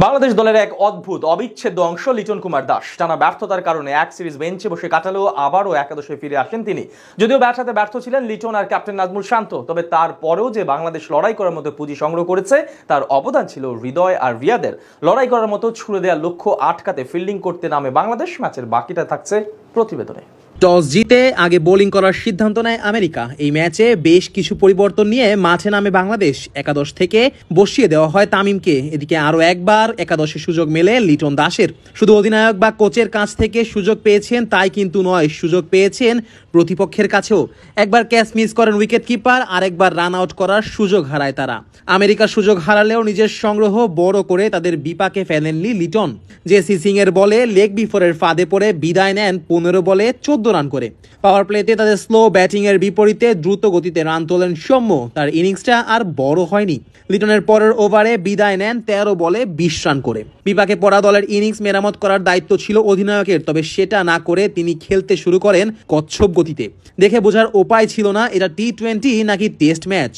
বাংলাদেশ দলের এক অদ্ভুত অবিচ্ছেদ্য অংশ লিটন কুমার দাস টানা ব্যর্থতার কারণে এক সিরিজ বেঞ্চে বসে কাটালেও আবারও একাদশে ফিরে আসেন তিনি। যদিও ব্যাট হাতে ব্যর্থ ছিলেন লিটন আর ক্যাপ্টেন নাজমুল শান্ত, তবে তারপরেও যে বাংলাদেশ লড়াই করার মতো পুঁজি সংগ্রহ করেছে তার অবদান ছিল হৃদয় আর রিয়াদের। লড়াই করার মতো ছুড়ে দেওয়ার লক্ষ্য আটকাতে ফিল্ডিং করতে নামে বাংলাদেশ। ম্যাচের বাকিটা থাকছে প্রতিবেদনে। টস জিতে আগে বোলিং করার সিদ্ধান্ত নেয় আমেরিকা। এই ম্যাচে বেশ কিছু পরিবর্তন নিয়ে মাঠে নামে বাংলাদেশ। একাদশ থেকে বসিয়ে দেওয়া হয় তামিমকে। এদিকে আরও একবার একাদশে সুযোগ মেলে লিটন দাসের। শুধু অধিনায়ক বা কোচের কাছ থেকে সুযোগ পেয়েছেন তাই কিন্তু নয়, সুযোগ পেয়েছেন প্রতিপক্ষের কাছেও। একবার ক্যাচ মিস করেন উইকেট কিপার, আরেকবার রান আউট করার সুযোগ হারায় তারা। আমেরিকার সুযোগ হারালেও নিজের সংগ্রহ বড় করে তাদের বিপাকে ফেলেননি লিটন। জেসি সিং এর বলে লেগ বিফোরের ফাঁদে পড়ে বিদায় নেন 15 বলে 14 রান করে। পাওয়ার প্লেতে তাদের স্লো ব্যাটিং এর বিপরীতে দ্রুত গতিতে রান তোলেন সৌম্য। তার ইনিংসটা আর বড় হয়নি। লিটনের পরের ওভারে বিদায় নেন 13 বলে 20 রান করে। বিপাকে পড়া দলের ইনিংস মেরামত করার দায়িত্ব ছিল অধিনায়কের, তবে সেটা না করে তিনি খেলতে শুরু করেন কচ্ছপ গতিতে। দেখে বোঝার উপায় ছিল না এটা টি-20 নাকি টেস্ট ম্যাচ।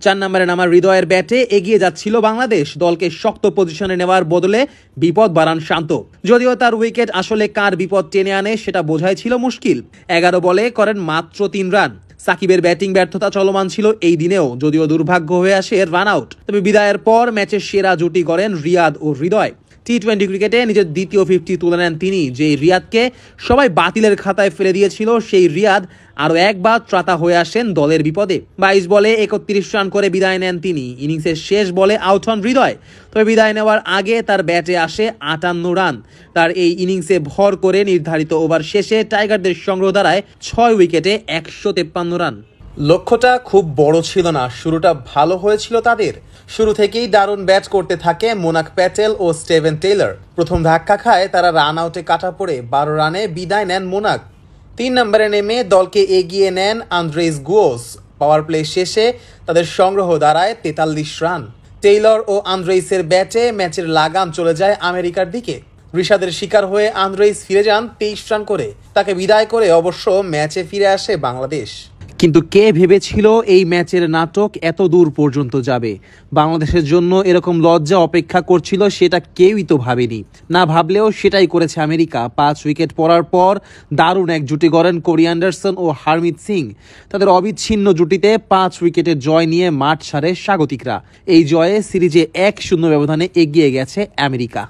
4 নম্বরে নামা হৃদয়ের ব্যাটে এগিয়ে যাচ্ছিল বাংলাদেশ। দলকে শক্ত পজিশনে নেওয়ার বদলে বিপদ বাড়ান শান্ত। যদিও তার উইকেট আসলে কার বিপদ টেনে আনে সেটা বোঝাই ছিল মুশকিল। 11 বলে করেন মাত্র 3 রান। সাকিবের ব্যাটিং ব্যর্থতা চলমান ছিল এই দিনেও, যদিও দুর্ভাগ্য হয়ে আসে রান আউট। তবে বিদায়ের পর ম্যাচের সেরা জুটি করেন রিয়াদ ও হৃদয়। টি-20 ক্রিকেটে নিজের দ্বিতীয় 50 তুলে নেন তিনি। যে রিয়াদকে সবাই বাতিলের খাতায় ফেলে দিয়েছিল, সেই রিয়াদ আরও একবার ত্রাতা হয়ে আসেন দলের বিপদে। 22 বলে 31 রান করে বিদায় নেন তিনি। ইনিংসের শেষ বলে আউট হন হৃদয়। তবে বিদায় নেওয়ার আগে তার ব্যাটে আসে 58 রান। তার এই ইনিংসে ভর করে নির্ধারিত ওভার শেষে টাইগারদের সংগ্রহ দাঁড়ায় 6 উইকেটে 153 রান। লক্ষ্যটা খুব বড় ছিল না, শুরুটা ভালো হয়েছিল তাদের। শুরু থেকেই দারুণ ব্যাট করতে থাকে মোনাক প্যাটেল ও স্টিভেন টেইলর। প্রথম ধাক্কা খায় তারা রান আউটে কাটা পড়ে 12 রানে বিদায় নেন মোনাক। 3 নম্বরে নেমে দলকে এগিয়ে নেন আন্দ্রেস গুয়োস। পাওয়ার প্লে শেষে তাদের সংগ্রহ দাঁড়ায় 43 রান। টেইলর ও আন্দ্রেসের ব্যাটে ম্যাচের লাগাম চলে যায় আমেরিকার দিকে। ঋষাদের শিকার হয়ে আন্দ্রেস ফিরে যান 23 রান করে। তাকে বিদায় করে অবশ্য ম্যাচে ফিরে আসে বাংলাদেশ। কিন্তু কে ভেবেছিল এই ম্যাচের নাটক এত দূর পর্যন্ত যাবে? বাংলাদেশের জন্য এরকম লজ্জা অপেক্ষা করছিল সেটা কেউই তো ভাবেনি। না ভাবলেও সেটাই করেছে আমেরিকা। 5 উইকেট পড়ার পর দারুণ এক জুটি গড়েন কোরি অ্যান্ডারসন ও হারমিত সিং। তাদের অবিচ্ছিন্ন জুটিতে 5 উইকেটের জয় নিয়ে মাঠ ছাড়ে স্বাগতিকরা। এই জয়ে সিরিজে 1-0 ব্যবধানে এগিয়ে গেছে আমেরিকা।